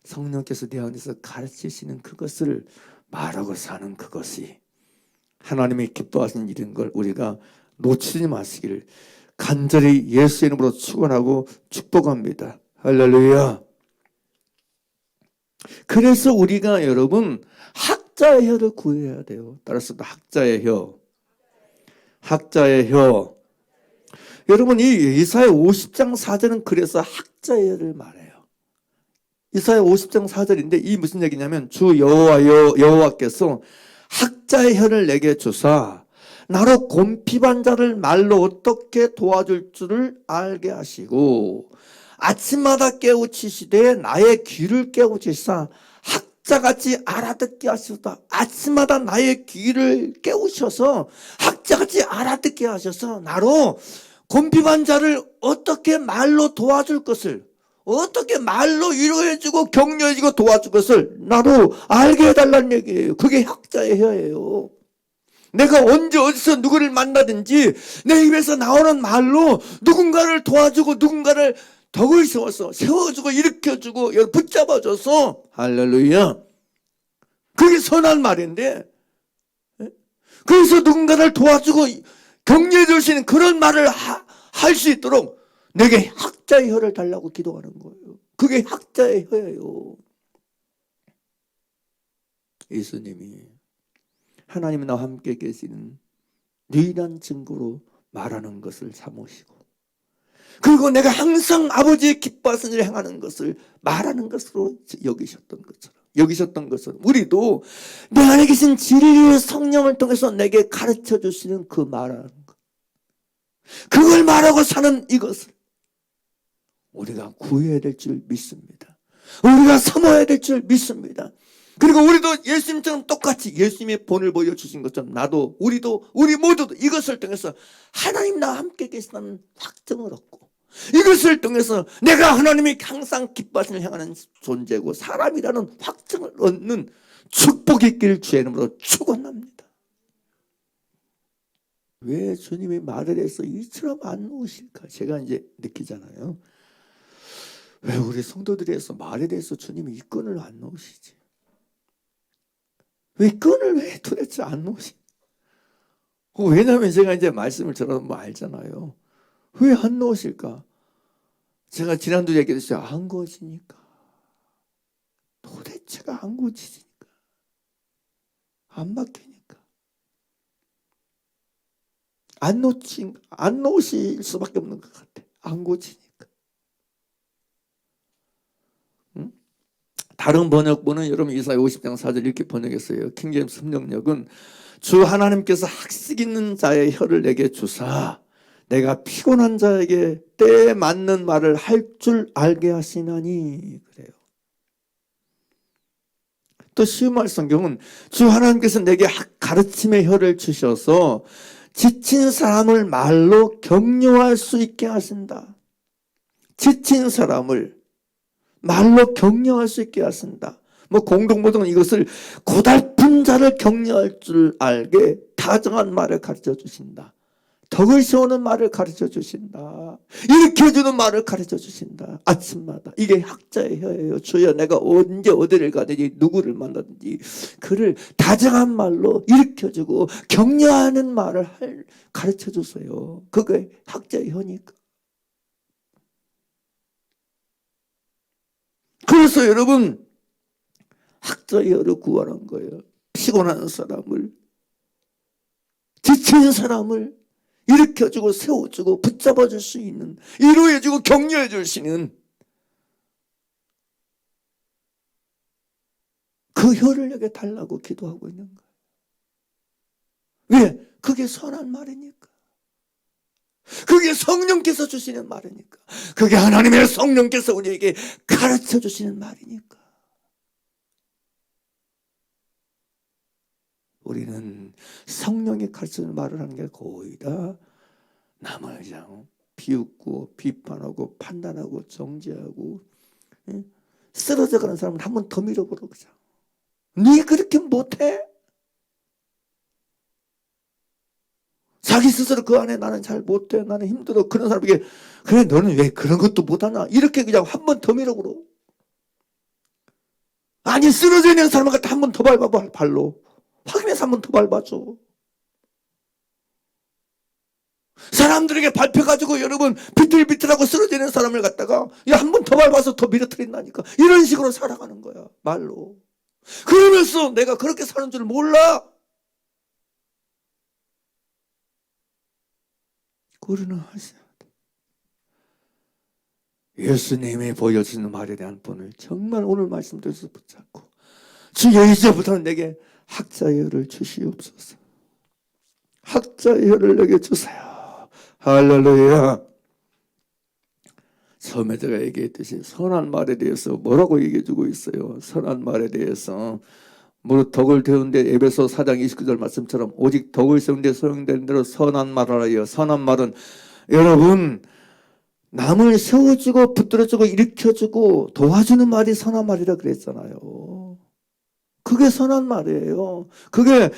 성령께서 내 안에서 가르치시는 그것을 말하고 사는 그것이 하나님이 기뻐하시는 일인 걸 우리가 놓치지 마시기를 간절히 예수 이름으로 축원하고 축복합니다. 할렐루야. 그래서 우리가 여러분 학자의 혀를 구해야 돼요. 따라서 학자의 혀. 학자의 혀. 여러분 이 이사야 50장 4절은 그래서 학자의 혀를 말해요. 이사야 50장 4절인데 이 무슨 얘기냐면 주 여호와께서 학자의 혀를 내게 주사 나로 곰핍한 자를 말로 어떻게 도와줄 줄을 알게 하시고 아침마다 깨우치시되 나의 귀를 깨우치사 학자같이 알아듣게 하시다. 아침마다 나의 귀를 깨우셔서 학자같이 알아듣게 하셔서 나로 곤비반 자를 어떻게 말로 도와줄 것을, 어떻게 말로 위로해주고 격려해주고 도와줄 것을 나도 알게 해달라는 얘기예요. 그게 학자의 혀예요. 내가 언제 어디서 누구를 만나든지 내 입에서 나오는 말로 누군가를 도와주고 누군가를 덕을 세워주고 일으켜주고 붙잡아줘서, 할렐루야, 그게 선한 말인데, 그래서 누군가를 도와주고 격려해 줄 수 있는 그런 말을 할 수 있도록 내게 학자의 혀를 달라고 기도하는 거예요. 그게 학자의 혀예요. 예수님이 하나님 나와 함께 계시는 유일한 증거로 말하는 것을 삼으시고, 그리고 내가 항상 아버지의 기뻐하신 일을 행하는 것을 말하는 것으로 여기셨던 것처럼 우리도 내 안에 계신 진리의 성령을 통해서 내게 가르쳐 주시는 그 말하는 것, 그걸 말하고 사는 이것을 우리가 구해야 될 줄 믿습니다. 우리가 사모해야 될 줄 믿습니다. 그리고 우리도 예수님처럼 똑같이 예수님의 본을 보여주신 것처럼 우리 모두도 이것을 통해서 하나님 나와 함께 계시다는 확증을 얻고, 이것을 통해서 내가 하나님이 항상 기뻐하시는 향하는 존재고 사람이라는 확증을 얻는 축복이 있기를 주의 이름으로 축원합니다. 왜 주님이 말에 대해서 이처럼 안 놓으실까? 제가 이제 느끼잖아요. 왜 우리 성도들에서 말에 대해서 주님이 이 끈을 안 놓으시지? 왜 끈을 왜 도대체 안 놓으시? 왜냐하면 제가 이제 말씀을 들어보면 알잖아요. 왜 안 놓으실까? 제가 지난주 얘기했어요. 안 고치니까. 도대체가 안 고치니까. 안 막히니까. 안 놓으실 수밖에 없는 것 같아. 안 고치니까. 응? 다른 번역본은 여러분 이사야 50장 4절 이렇게 번역했어요. 킹제임스 번역은 주 하나님께서 학식 있는 자의 혀를 내게 주사 내가 피곤한 자에게 때에 맞는 말을 할 줄 알게 하시나니, 그래요. 또 시음할 성경은 주 하나님께서 내게 가르침의 혀를 주셔서 지친 사람을 말로 격려할 수 있게 하신다. 지친 사람을 말로 격려할 수 있게 하신다. 공동번역은 이것을 고달픈 자를 격려할 줄 알게 다정한 말을 가르쳐 주신다. 덕을 세우는 말을 가르쳐 주신다. 일으켜주는 말을 가르쳐 주신다. 아침마다. 이게 학자의 혀예요. 주여 내가 언제 어디를 가든지 누구를 만나든지 그를 다정한 말로 일으켜주고 격려하는 말을 가르쳐 주세요. 그게 학자의 혀니까. 그래서 여러분 학자의 혀를 구하는 거예요. 피곤한 사람을, 지친 사람을 일으켜주고 세워주고 붙잡아줄 수 있는, 위로해주고 격려해줄 수 있는 그 혀를 내게 달라고 기도하고 있는 거예요. 왜? 그게 선한 말이니까. 그게 성령께서 주시는 말이니까. 그게 하나님의 성령께서 우리에게 가르쳐 주시는 말이니까. 우리는 성령이 가르치는 말을 하는 게 거의 다 남을 그냥 비웃고 비판하고 판단하고 정죄하고, 쓰러져가는 사람은 한 번 더 밀어보라 그냥. 네 그렇게 못해? 자기 스스로 그 안에 나는 잘 못해, 나는 힘들어, 그런 사람에게 그래 너는 왜 그런 것도 못하나, 이렇게 그냥 한 번 더 밀어보라. 아니 쓰러져 있는 사람을 갖다 한 번 더 밟아봐. 발로 확인해서 한 번 더 밟아줘. 사람들에게 밟혀가지고 여러분 비틀비틀하고 쓰러지는 사람을 갖다가 한 번 더 밟아서 더 밀어뜨린다니까. 이런 식으로 살아가는 거야, 말로. 그러면서 내가 그렇게 사는 줄 몰라. 우리는 하셔야 돼. 예수님이 보여주는 말에 대한 본을 정말 오늘 말씀드려서 붙잡고, 주여 이제부터는 내게 학자의 혀를 주시옵소서. 학자의 혀를 내게 주세요. 할렐루야. 처음에 제가 얘기했듯이 선한 말에 대해서 뭐라고 얘기해주고 있어요. 선한 말에 대해서 덕을 세운데 에베소 4장 29절 말씀처럼 오직 덕을 세운데 소용되는 대로 선한 말을 하여. 선한 말은 여러분, 남을 세워주고 붙들어주고 일으켜주고 도와주는 말이 선한 말이라 그랬잖아요. 그게 선한 말이에요. 그게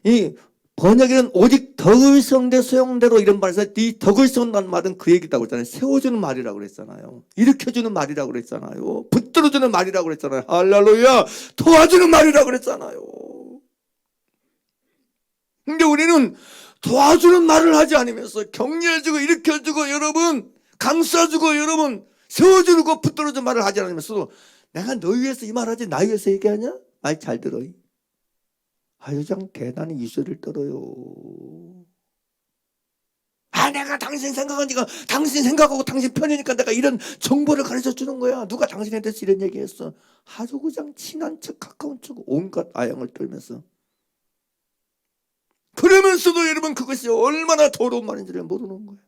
이 번역에는 오직 덕을 성대 소용대로 이런 말에서 이 덕을 성난 말은 그 얘기다고 했잖아요. 세워주는 말이라고 그랬잖아요. 일으켜주는 말이라고 그랬잖아요. 붙들어주는 말이라고 그랬잖아요. 할렐루야. 도와주는 말이라고 그랬잖아요. 근데 우리는 도와주는 말을 하지 않으면서 격려해주고 일으켜주고 여러분 감싸주고 여러분 세워주고 붙들어주는 말을 하지 않으면서 내가 너 위해서 이 말하지 나 위해서 얘기하냐? 말 잘 들어. 아주 참 대단히 이슬을 떨어요. 내가 당신 생각하니까 당신 생각하고 당신 편이니까 내가 이런 정보를 가르쳐 주는 거야. 누가 당신에 대해서 이런 얘기했어. 아주 그냥 친한 척 가까운 척 온갖 아양을 떨면서 그러면서도 여러분 그것이 얼마나 더러운 말인지를 모르는 거예요.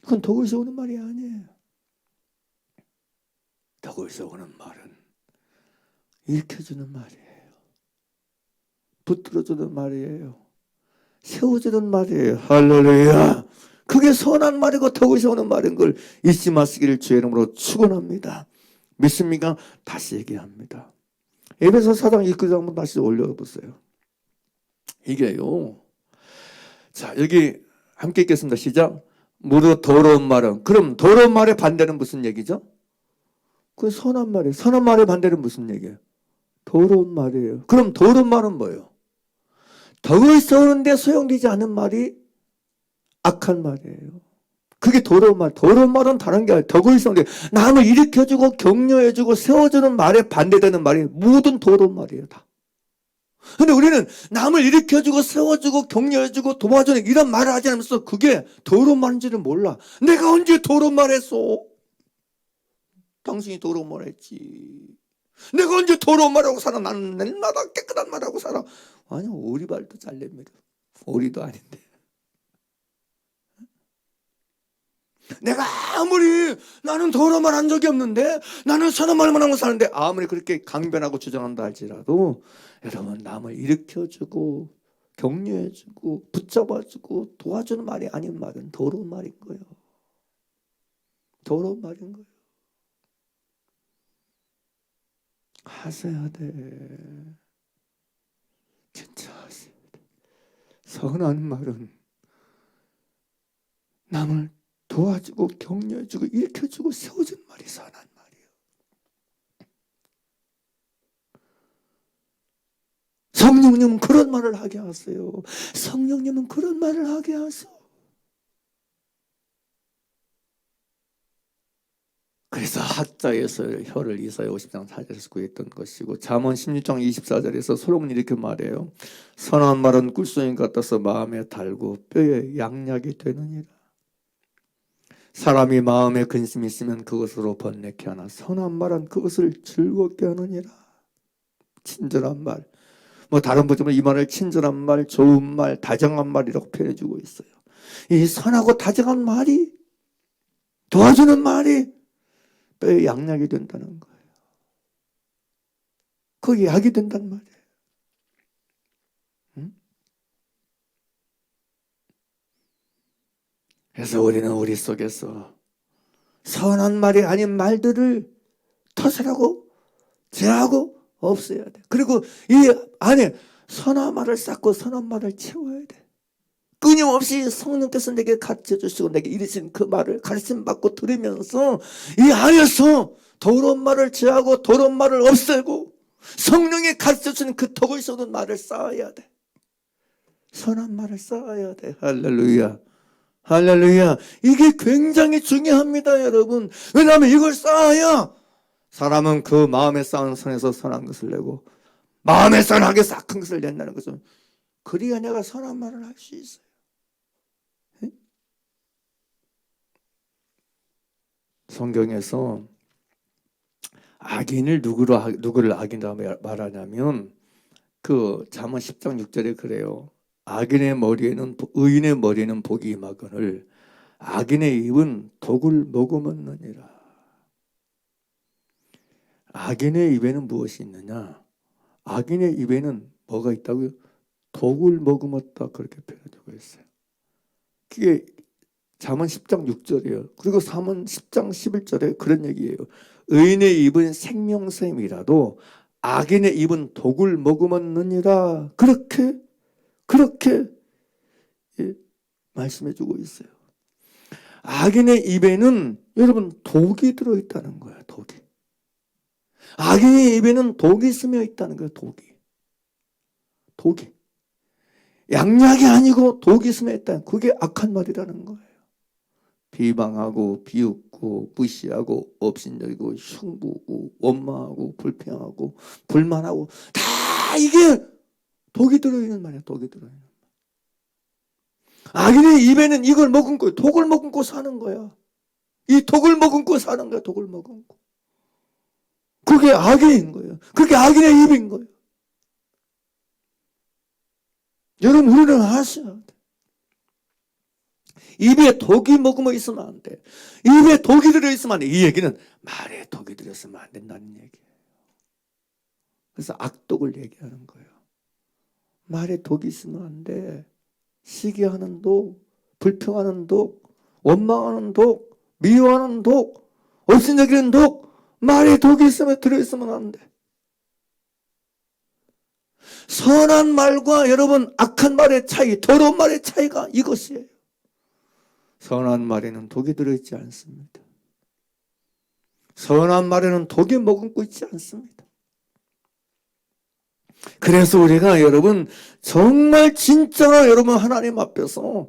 그건 덕을 세우는 말이 아니에요. 덕을 세우는 말은 일으켜주는 말이에요. 붙들어주는 말이에요. 세워주는 말이에요. 할렐루야. 그게 선한 말이고 덕을 세우는 말인 걸 잊지 마시기를 주의 이름으로 축원합니다. 믿습니까? 다시 얘기합니다. 에베소 4장 1절 한번 다시 올려보세요. 이게요. 자, 여기 함께 읽겠습니다. 시작. 무릇 더러운 말은, 그럼 더러운 말의 반대는 무슨 얘기죠? 그 선한 말이에요. 선한 말의 반대는 무슨 얘기예요? 더러운 말이에요. 그럼 더러운 말은 뭐예요? 덕을 세우는데 소용되지 않은 말이 악한 말이에요. 그게 더러운 말. 더러운 말은 다른 게 아니라 덕을 세우는데 남을 일으켜주고 격려해주고 세워주는 말에 반대되는 말이 모든 더러운 말이에요. 다. 근데 우리는 남을 일으켜주고 세워주고 격려해주고 도와주는 이런 말을 하지 않으면서 그게 더러운 말인지를 몰라. 내가 언제 더러운 말 했어? 당신이 더러운 말 했지. 내가 언제 더러운 말하고 살아? 나는 날마다 깨끗한 말하고 살아. 아니, 오리발도 잘냅니다. 오리도 아닌데. 내가 아무리 나는 더러운 말 한 적이 없는데 나는 선한 말만 하고 사는데 아무리 그렇게 강변하고 주장한다 할지라도 여러분 남을 일으켜주고 격려해주고 붙잡아주고 도와주는 말이 아닌 말은 더러운 말인 거예요. 더러운 말인 거예요. 하셔야 돼. 진짜 하셔야 돼. 선한 말은 남을 도와주고 격려해주고 일으켜주고 세워주는 말이 선한 말이에요. 성령님은 그런 말을 하게 하세요. 성령님은 그런 말을 하게 하세요. 그래서 학자에서 혀를 이사야 50장 4절에서 구했던 것이고 잠언 16장 24절에서 솔로몬이 이렇게 말해요. 선한 말은 꿀송이 같아서 마음에 달고 뼈에 양약이 되느니라. 사람이 마음에 근심이 있으면 그것으로 번뇌케 하나 선한 말은 그것을 즐겁게 하느니라. 친절한 말. 다른 분들은 이 말을 친절한 말, 좋은 말, 다정한 말이라고 표현해주고 있어요. 이 선하고 다정한 말이 도와주는 말이 뼈에 양약이 된다는 거예요. 그게 약이 된단 말이에요. 응? 그래서 우리는 우리 속에서 선한 말이 아닌 말들을 터세라고 제하고 없애야 돼. 그리고 이 안에 선한 말을 쌓고 선한 말을 채워야 돼. 끊임없이 성령께서 내게 가르쳐 주시고 내게 이르신 그 말을 가르침 받고 들으면서 이 안에서 더러운 말을 제하고 더러운 말을 없애고 성령이 가르쳐 주는 그 덕을 쏟은 말을 쌓아야 돼. 선한 말을 쌓아야 돼. 할렐루야. 할렐루야. 이게 굉장히 중요합니다, 여러분. 왜냐하면 이걸 쌓아야 사람은 그 마음에 쌓은 선에서 선한 것을 내고 마음에 선하게 싹큰 것을 낸다는 것은 그래야 내가 선한 말을 할 수 있어요. 성경에서 악인을 누구를 악인이라고 말하냐면 그 잠언 10장 6절에 그래요. 악인의 머리에는 의인의 머리에는 복이 임하거늘 악인의 입은 독을 머금었느니라. 악인의 입에는 무엇이 있느냐? 악인의 입에는 뭐가 있다고요? 독을 머금었다 그렇게 표현하고 있어요. 그게 잠언 10장 6절이에요. 그리고 잠언 10장 11절에 그런 얘기예요. 의인의 입은 생명샘이라도 악인의 입은 독을 머금었느니라. 그렇게 예, 말씀해 주고 있어요. 악인의 입에는 여러분 독이 들어있다는 거야. 독이. 악인의 입에는 독이 스며 있다는 거야. 독이. 양약이 아니고 독이 스며 있다. 그게 악한 말이라는 거예요. 비방하고 비웃고 무시하고 업신여기고 흉보고 원망하고 불평하고 불만하고 다 이게 독이 들어있는 말이야. 독이 들어있는 말. 악인의 입에는 이걸 머금고 독을 머금고 사는 거야. 이 독을 머금고 사는 거야. 독을 머금고. 그게 악인 거예요. 그게 악인의 입인 거예요. 여러분 우리는 아셔야 돼. 입에 독이 머금어 있으면 안 돼. 입에 독이 들어있으면 안 돼. 이 얘기는 말에 독이 들어있으면 안 된다는 얘기예요. 그래서 악독을 얘기하는 거예요. 말에 독이 있으면 안 돼. 시기하는 독, 불평하는 독, 원망하는 독, 미워하는 독, 업신여기는 독, 말에 독이 있으면 들어있으면 안 돼. 선한 말과 여러분 악한 말의 차이, 더러운 말의 차이가 이것이에요. 선한 말에는 독이 들어있지 않습니다. 선한 말에는 독이 머금고 있지 않습니다. 그래서 우리가 여러분 정말 진짜로 여러분 하나님 앞에서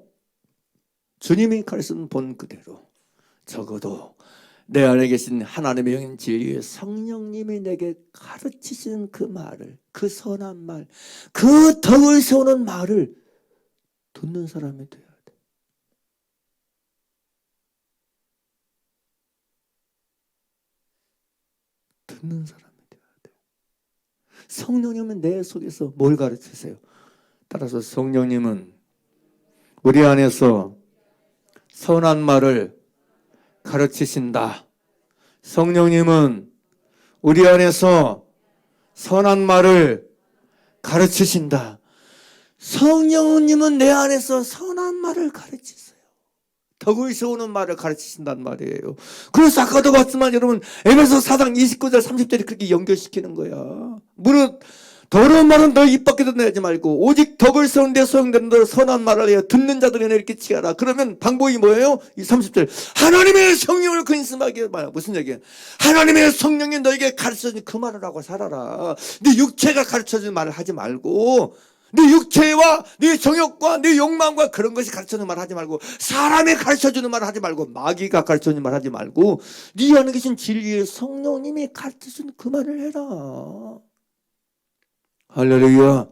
주님이 가르친 본 그대로 적어도 내 안에 계신 하나님의 영인 진리의 성령님이 내게 가르치시는 그 말을, 그 선한 말, 그 덕을 세우는 말을 듣는 사람이 돼야 돼. 듣는 사람이 돼야 돼. 성령님은 내 속에서 뭘 가르치세요? 따라서 성령님은 우리 안에서 선한 말을 가르치신다. 성령님은 우리 안에서 선한 말을 가르치신다. 성령님은 내 안에서 선한 말을 가르치세요. 덕을 세우는 말을 가르치신단 말이에요. 그래서 아까도 봤지만 여러분 에베소 4장 29절 30절이 그렇게 연결시키는 거야. 무릇 더러운 말은 너 입 밖에도 내지 말고 오직 덕을 세우는 데 소용되는 대로 선한 말을 해요. 듣는 자들에게 이렇게 치하라. 그러면 방법이 뭐예요? 이 30절 하나님의 성령을 근심하게 말이야. 무슨 얘기야? 하나님의 성령이 너에게 가르쳐준 그 말을 하고 살아라. 네 육체가 가르쳐준 말을 하지 말고 네 육체와 네 정욕과 네 욕망과 그런 것이 가르쳐주는 말 하지 말고 사람이 가르쳐주는 말 하지 말고 마귀가 가르쳐주는 말 하지 말고 네 안에 계신 진리의 성령님이 가르쳐주는 그 말을 해라. 할렐루야.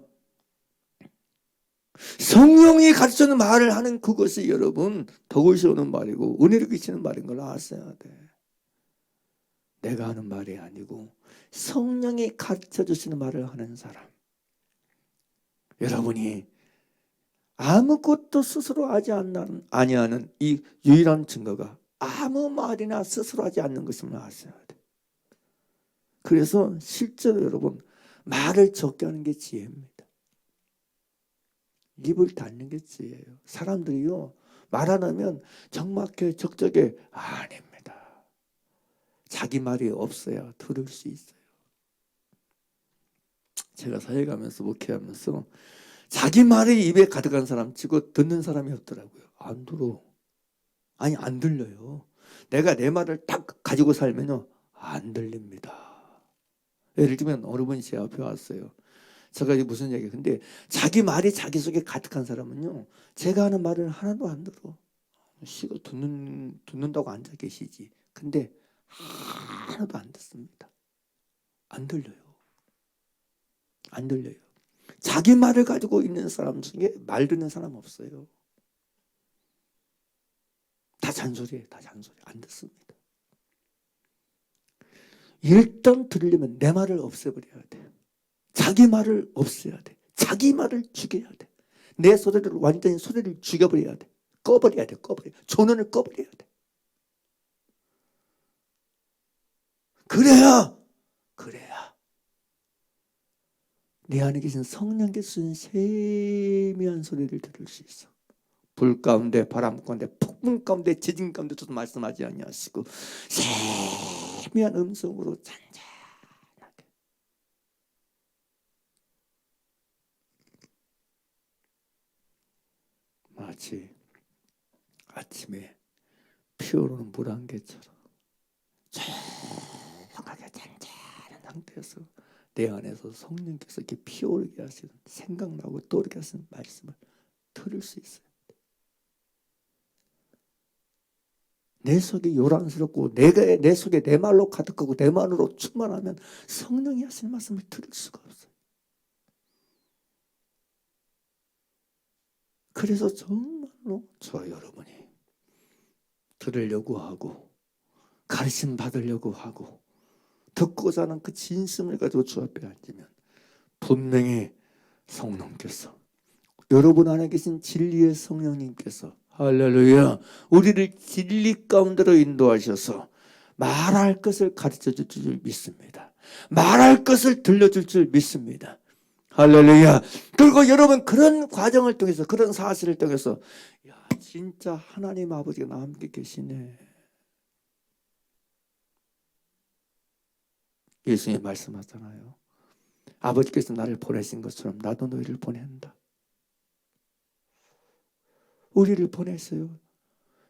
성령이 가르쳐주는 말을 하는 그것이 여러분 덕을 세우는 말이고 은혜를 끼치는 말인 걸 아셔야 돼. 내가 하는 말이 아니고 성령이 가르쳐주시는 말을 하는 사람. 여러분이 아무것도 스스로 하지 아니하는 이 유일한 증거가 아무 말이나 스스로 하지 않는 것임을 아셔야 돼. 그래서 실제로 여러분 말을 적게 하는 게 지혜입니다. 입을 닫는 게 지혜예요. 사람들이요 말 안 하면 적막해 적적해. 아닙니다. 자기 말이 없어야 들을 수 있어요. 제가 사회 가면서 목회하면서 자기 말이 입에 가득한 사람 치고 듣는 사람이 없더라고요. 안 들어. 아니 안 들려요. 내가 내 말을 딱 가지고 살면요 안 들립니다. 예를 들면 어느 분이 제 앞에 왔어요. 제가 이제 무슨 얘기예요. 근데 자기 말이 자기 속에 가득한 사람은요 제가 하는 말을 하나도 안 들어. 쉬고 듣는다고 앉아 계시지. 근데 하나도 안 듣습니다. 안 들려요. 안 들려요. 자기 말을 가지고 있는 사람 중에 말 듣는 사람 없어요. 다 잔소리예요. 다 잔소리. 안 듣습니다. 일단 들으려면 내 말을 없애버려야 돼. 자기 말을 없애야 돼. 자기 말을 죽여야 돼. 내 소리를 완전히 소리를 죽여버려야 돼. 꺼버려야 돼. 전원을 꺼버려야 돼. 그래야 내 안에 계신 성령께서 주신 세미한 소리를 들을 수 있어. 불 가운데, 바람 가운데, 폭풍 가운데, 지진 가운데도 말씀하지 아니하시고 세미한 음성으로 잔잔하게. 마치 아침에 피어오르는 물 한 개처럼 조용하게 잔잔한 상태에서 내 안에서 성령께서 이렇게 피어오르게 하시는, 생각나고 떠오르게 하시는 말씀을 들을 수 있어요. 내 속이 요란스럽고 내 속에 내 말로 가득하고 내 말로 충만하면 성령이 하시는 말씀을 들을 수가 없어요. 그래서 정말로 저 여러분이 들으려고 하고 가르침 받으려고 하고 듣고자 하는 그 진심을 가지고 주 앞에 앉으면 분명히 성령께서, 여러분 안에 계신 진리의 성령님께서, 할렐루야, 우리를 진리 가운데로 인도하셔서 말할 것을 가르쳐 줄 줄 믿습니다. 말할 것을 들려줄 줄 믿습니다. 할렐루야. 그리고 여러분 그런 과정을 통해서, 그런 사실을 통해서, 야, 진짜 하나님 아버지가 나와 함께 계시네. 예수님이 말씀하잖아요. 아버지께서 나를 보내신 것처럼 나도 너희를 보낸다. 우리를 보냈어요.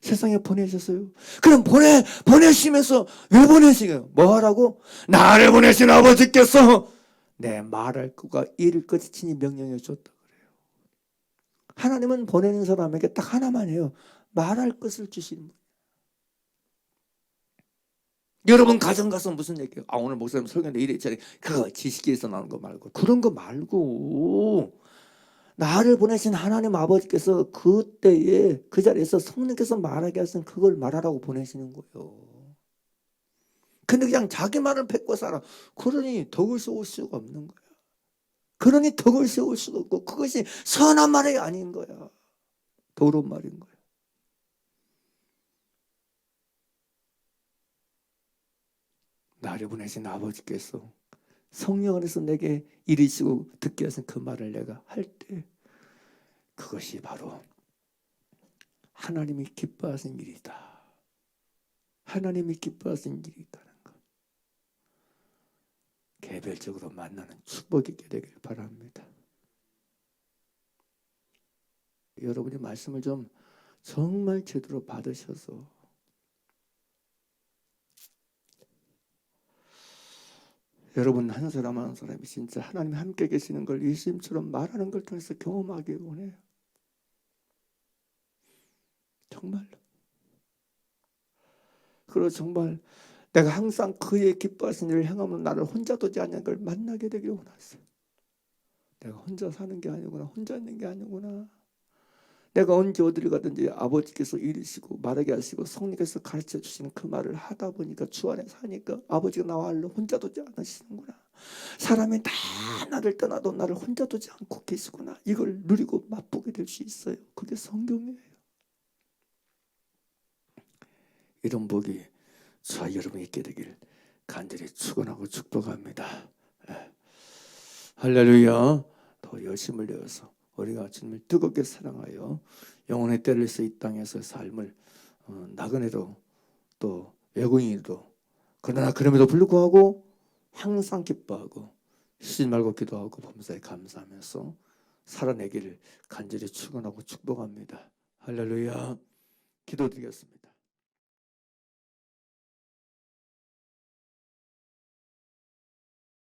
세상에 보내셨어요. 그럼 보내시면서 왜 보내시게요? 뭐 하라고? 나를 보내신 아버지께서 내 말할 것과 이를 것이 친히 명령해 줬다 그래요. 하나님은 보내는 사람에게 딱 하나만 해요. 말할 것을 주시는 분. 여러분 가정 가서 무슨 얘기해요? 오늘 목사님 설교인데 이래 저래, 그거 지식에서 나오는 거 말고, 그런 거 말고, 나를 보내신 하나님 아버지께서 그때에 그 자리에서 성령께서 말하게 하신 그걸 말하라고 보내시는 거예요. 근데 그냥 자기 말을 뱉고 살아. 그러니 덕을 세울 수가 없는 거야. 그러니 덕을 세울 수가 없고, 그것이 선한 말이 아닌 거야. 더러운 말인 거야. 나를 보내신 아버지께서 성령 안에서 내게 이르시고 듣게 하신 그 말을 내가 할 때, 그것이 바로 하나님이 기뻐하신 일이다. 하나님이 기뻐하신 일이 있다는 것. 개별적으로 만나는 축복이 있게 되길 바랍니다. 여러분이 말씀을 좀 정말 제대로 받으셔서 여러분 한 사람 한 사람이 진짜 하나님 함께 계시는 걸 예수님처럼 말하는 걸 통해서 경험하기 원해요. 정말로. 그리고 정말 내가 항상 그의 기뻐하신 일을 행하며 나를 혼자 두지 않는 걸 만나게 되길 원하세요. 내가 혼자 사는 게 아니구나. 혼자 있는 게 아니구나. 내가 언제 어디를 가든지 아버지께서 이르시고 말하게 하시고 성령께서 가르쳐 주시는 그 말을 하다 보니까 주 안에 사니까 아버지가 나와 혼자 두지 않으시는구나. 사람이 다 나를 떠나도 나를 혼자 두지 않고 계시구나. 이걸 누리고 맛보게 될 수 있어요. 그게 성경이에요. 이런 복이 저와 여러분이 있게 되길 간절히 축원하고 축복합니다. 할렐루야. 더 열심을 내어서 우리가 주님을 뜨겁게 사랑하여 영혼의 때를 위해서 이 땅에서 삶을 나그네도 또 외국인도, 그러나 그럼에도 불구하고 항상 기뻐하고 쉬지 말고 기도하고 범사에 감사하면서 살아내기를 간절히 축원하고 축복합니다. 할렐루야. 기도드리겠습니다.